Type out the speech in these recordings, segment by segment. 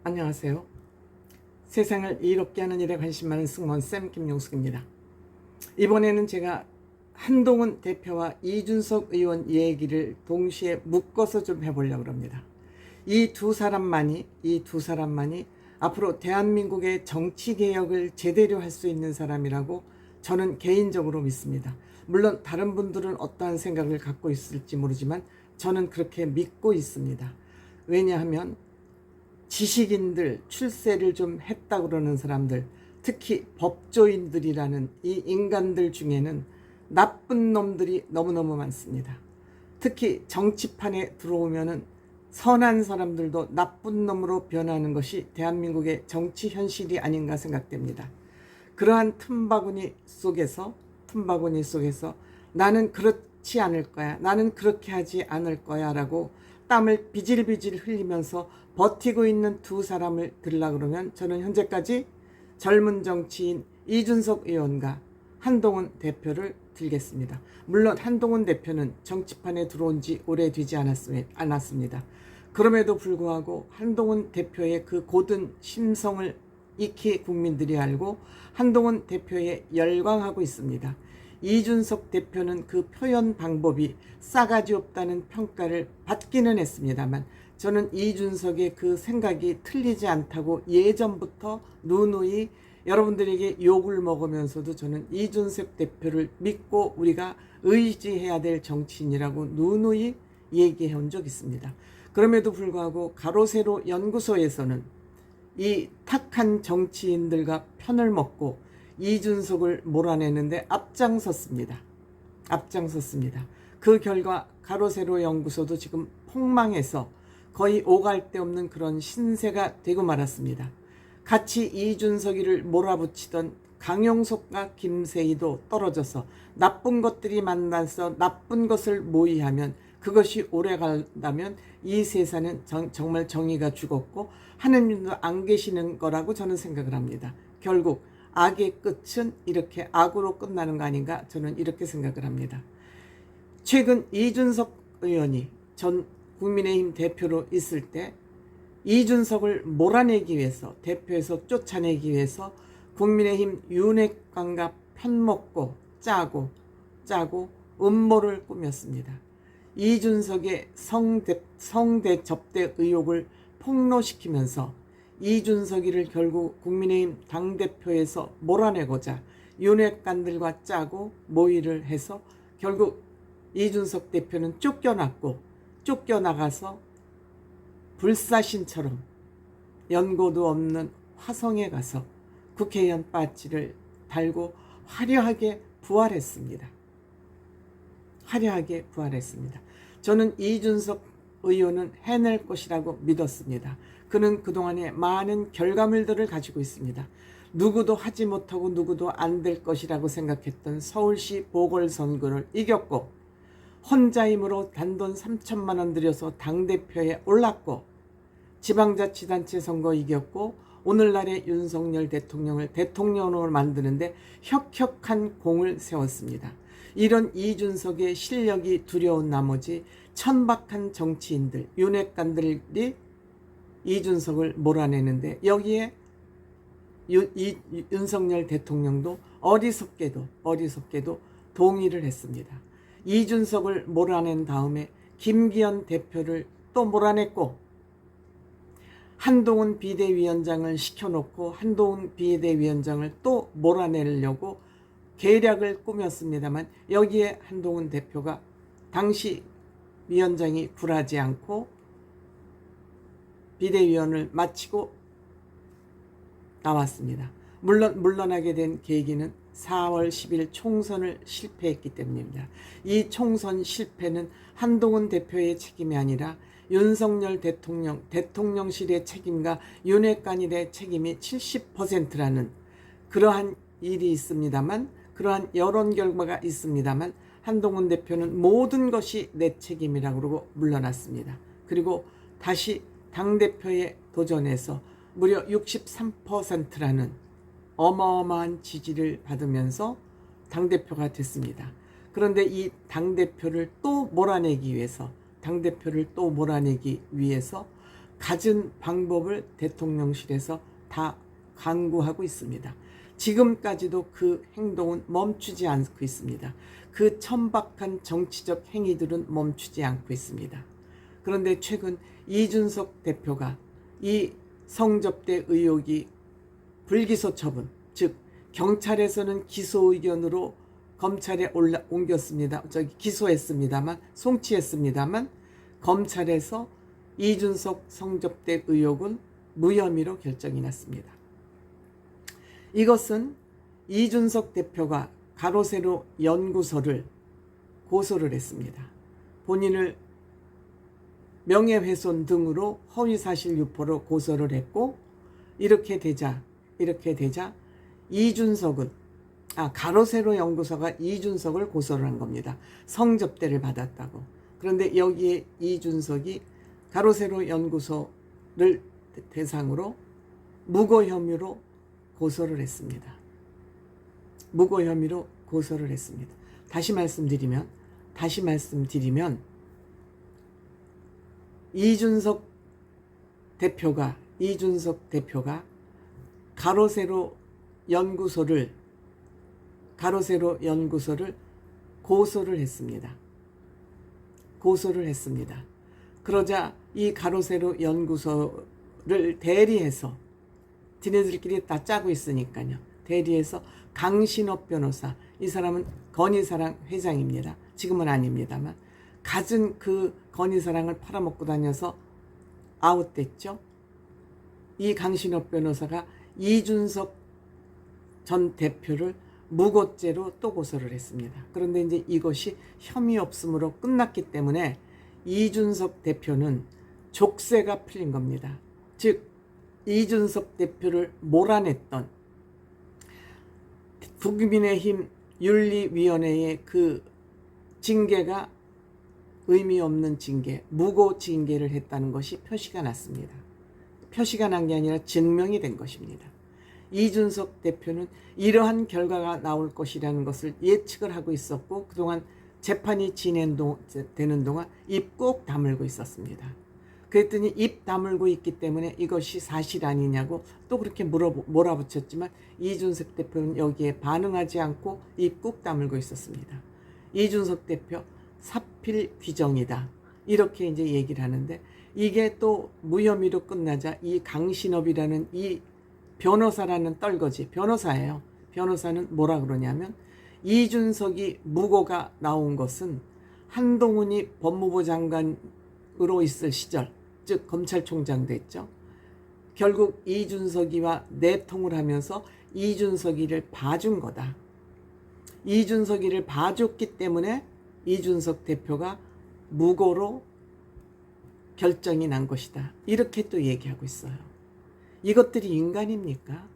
안녕하세요. 세상을 이롭게 하는 일에 관심 많은 승무원쌤 김용숙입니다. 이번에는 제가 한동훈 대표와 이준석 의원 얘기를 동시에 묶어서 좀 해보려고 합니다. 이 두 사람만이 앞으로 대한민국의 정치개혁을 제대로 할 수 있는 사람이라고 저는 개인적으로 믿습니다. 물론 다른 분들은 어떠한 생각을 갖고 있을지 모르지만 저는 그렇게 믿고 있습니다. 왜냐하면 지식인들, 출세를 좀 했다 그러는 사람들, 특히 법조인들이라는 이 인간들 중에는 나쁜 놈들이 너무너무 많습니다. 특히 정치판에 들어오면은 선한 사람들도 나쁜 놈으로 변하는 것이 대한민국의 정치 현실이 아닌가 생각됩니다. 그러한 틈바구니 속에서 나는 그렇지 않을 거야, 나는 그렇게 하지 않을 거야 라고 땀을 비질비질 흘리면서 버티고 있는 두 사람을 들으려고 그러면 저는 현재까지 젊은 정치인 이준석 의원과 한동훈 대표를 들겠습니다. 물론 한동훈 대표는 정치판에 들어온 지 오래되지 않았습니다. 그럼에도 불구하고 한동훈 대표의 그 고든 심성을 익히 국민들이 알고 한동훈 대표에 열광하고 있습니다. 이준석 대표는 그 표현 방법이 싸가지 없다는 평가를 받기는 했습니다만 저는 이준석의 그 생각이 틀리지 않다고 예전부터 누누이 여러분들에게 욕을 먹으면서도 저는 이준석 대표를 믿고 우리가 의지해야 될 정치인이라고 누누이 얘기해 온 적 있습니다. 그럼에도 불구하고 가로세로 연구소에서는 이 탁한 정치인들과 편을 먹고 이준석을 몰아내는데 앞장섰습니다. 그 결과 가로세로 연구소도 지금 폭망해서 거의 오갈 데 없는 그런 신세가 되고 말았습니다. 같이 이준석이를 몰아붙이던 강용석과 김세희도 떨어져서 나쁜 것들이 만나서 나쁜 것을 모의하면 그것이 오래 간다면 이 세상은 정말 정의가 죽었고 하느님도 안 계시는 거라고 저는 생각을 합니다. 결국 악의 끝은 이렇게 악으로 끝나는 거 아닌가 저는 이렇게 생각을 합니다. 최근 이준석 의원이 전 국민의힘 대표로 있을 때 이준석을 몰아내기 위해서 대표에서 쫓아내기 위해서 국민의힘 윤핵관과 편먹고 짜고 음모를 꾸몄습니다. 이준석의 성대 접대 의혹을 폭로시키면서 이준석이를 결국 국민의힘 당대표에서 몰아내고자 윤핵관들과 짜고 모의를 해서 결국 이준석 대표는 쫓겨나가서 불사신처럼 연고도 없는 화성에 가서 국회의원 배지를 달고 화려하게 부활했습니다. 저는 이준석 의원은 해낼 것이라고 믿었습니다. 그는 그동안에 많은 결과물들을 가지고 있습니다. 누구도 하지 못하고 누구도 안 될 것이라고 생각했던 서울시 보궐선거를 이겼고 혼자 힘으로 단돈 3천만 원 들여서 당대표에 올랐고 지방자치단체 선거 이겼고 오늘날의 윤석열 대통령을 대통령으로 만드는데 혁혁한 공을 세웠습니다. 이런 이준석의 실력이 두려운 나머지 천박한 정치인들, 윤핵관들이 이준석을 몰아내는데 여기에 윤석열 대통령도 어리석게도 동의를 했습니다. 이준석을 몰아낸 다음에 김기현 대표를 또 몰아냈고 한동훈 비대위원장을 시켜놓고 한동훈 비대위원장을 또 몰아내려고 계략을 꾸몄습니다만 여기에 한동훈 대표가 당시 위원장이 굴하지 않고 비대위원을 마치고 나왔습니다. 물론 물러나게 된 계기는 4월 10일 총선을 실패했기 때문입니다. 이 총선 실패는 한동훈 대표의 책임이 아니라 윤석열 대통령실의 책임과 윤핵관일의 책임이 70%라는 그러한 일이 있습니다만 그러한 여론 결과가 있습니다만 한동훈 대표는 모든 것이 내 책임이라고 그러고 물러났습니다. 그리고 다시 당대표에 도전해서 무려 63%라는 어마어마한 지지를 받으면서 당대표가 됐습니다. 그런데 이 당대표를 또 몰아내기 위해서 갖은 방법을 대통령실에서 다 강구하고 있습니다. 지금까지도 그 행동은 멈추지 않고 있습니다. 그 천박한 정치적 행위들은 멈추지 않고 있습니다. 그런데 최근 이준석 대표가 이 성접대 의혹이 불기소 처분, 즉 경찰에서는 기소 의견으로 검찰에 옮겼습니다. 기소했습니다만, 송치했습니다만 검찰에서 이준석 성접대 의혹은 무혐의로 결정이 났습니다. 이것은 이준석 대표가 가로세로 연구소를 고소를 했습니다. 본인을 명예훼손 등으로 허위사실 유포로 고소를 했고, 이렇게 되자 이준석은 가로세로 연구소가 이준석을 고소를 한 겁니다. 성접대를 받았다고. 그런데 여기에 이준석이 가로세로 연구소를 대상으로 무고 혐의로 고소를 했습니다. 무고 혐의로 고소를 했습니다. 다시 말씀드리면 이준석 대표가 가로세로 연구소를 고소를 했습니다. 그러자 이 가로세로 연구소를 대리해서, 지네들끼리 다 짜고 있으니까요, 대리해서 강신업 변호사, 이 사람은 건희사랑 회장입니다. 지금은 아닙니다만 갖은 그 건희사랑을 팔아먹고 다녀서 아웃됐죠. 이 강신업 변호사가 이준석 전 대표를 무고죄로 또 고소를 했습니다. 그런데 이제 이것이 혐의 없음으로 끝났기 때문에 이준석 대표는 족쇄가 풀린 겁니다. 즉 이준석 대표를 몰아냈던 국민의힘 윤리위원회의 그 징계가 의미 없는 징계, 무고 징계를 했다는 것이 표시가 났습니다. 표시가 난 게 아니라 증명이 된 것입니다. 이준석 대표는 이러한 결과가 나올 것이라는 것을 예측을 하고 있었고, 그동안 재판이 진행되는 동안 입 꼭 다물고 있었습니다. 그랬더니 입 다물고 있기 때문에 이것이 사실 아니냐고 또 그렇게 몰아붙였지만 이준석 대표는 여기에 반응하지 않고 입 꾹 다물고 있었습니다. 이준석 대표 사필 규정이다, 이렇게 이제 얘기를 하는데, 이게 또 무혐의로 끝나자 이 강신업이라는 이 변호사라는 떨거지, 변호사예요. 변호사는 뭐라 그러냐면, 이준석이 무고가 나온 것은 한동훈이 법무부 장관으로 있을 시절, 즉 검찰총장 됐죠. 결국 이준석이와 내통을 하면서 이준석이를 봐준 거다. 이준석이를 봐줬기 때문에 이준석 대표가 무고로 결정이 난 것이다, 이렇게 또 얘기하고 있어요. 이것들이 인간입니까?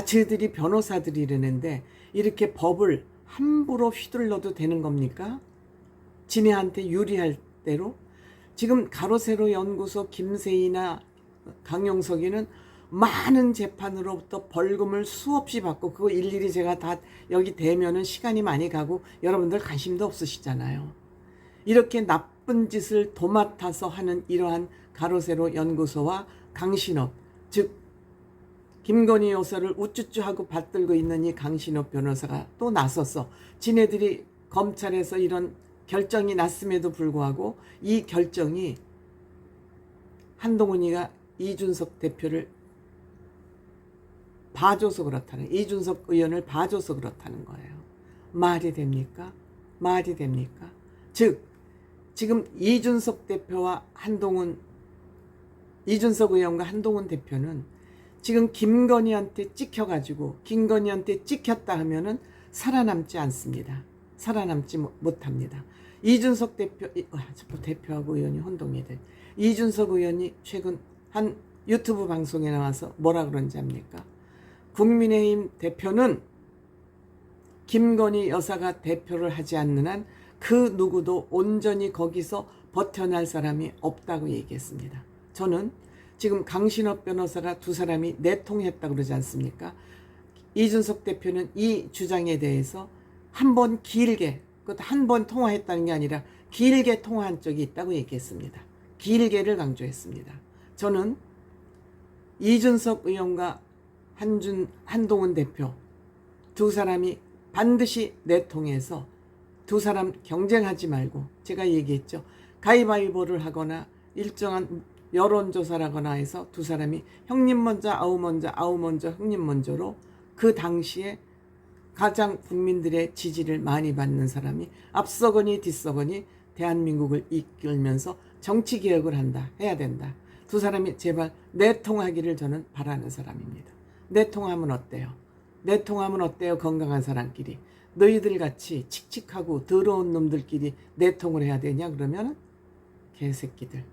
저희들이 변호사들이라는데 이렇게 법을 함부로 휘둘러도 되는 겁니까? 지네한테 유리할 대로. 지금 가로세로 연구소 김세희나 강용석이는 많은 재판으로부터 벌금을 수없이 받고, 그거 일일이 제가 다 여기 대면은 시간이 많이 가고 여러분들 관심도 없으시잖아요. 이렇게 나쁜 짓을 도맡아서 하는 이러한 가로세로 연구소와 강신업, 즉 김건희 여사를 우쭈쭈 하고 받들고 있는 이 강신업 변호사가 또 나서서 지네들이 검찰에서 이런 결정이 났음에도 불구하고 이 결정이 한동훈이가 이준석 대표를 봐줘서 그렇다는, 이준석 의원을 봐줘서 그렇다는 거예요. 말이 됩니까? 말이 됩니까? 즉 지금 이준석 대표와 이준석 의원과 한동훈 대표는 지금 김건희한테 찍혔다 하면은 살아남지 않습니다. 살아남지 못합니다. 이준석 대표하고 의원이 혼동이 돼. 이준석 의원이 최근 한 유튜브 방송에 나와서 뭐라 그런지 압니까? 국민의힘 대표는 김건희 여사가 대표를 하지 않는 한 그 누구도 온전히 거기서 버텨날 사람이 없다고 얘기했습니다. 저는 지금 강신업 변호사가 두 사람이 내통했다고 그러지 않습니까? 이준석 대표는 이 주장에 대해서 한 번 길게, 그것도 한 번 통화했다는 게 아니라 길게 통화한 적이 있다고 얘기했습니다. 길게를 강조했습니다. 저는 이준석 의원과 한동훈 대표 두 사람이 반드시 내통해서 두 사람 경쟁하지 말고, 제가 얘기했죠. 가위바위보를 하거나 일정한 여론조사를 하거나 해서 두 사람이 형님 먼저 아우 먼저 아우 먼저 형님 먼저로 그 당시에 가장 국민들의 지지를 많이 받는 사람이 앞서거니 뒤서거니 대한민국을 이끌면서 정치개혁을 해야 된다. 두 사람이 제발 내통하기를 저는 바라는 사람입니다. 내통하면 어때요? 내통하면 어때요? 건강한 사람끼리. 너희들 같이 칙칙하고 더러운 놈들끼리 내통을 해야 되냐? 그러면 개새끼들.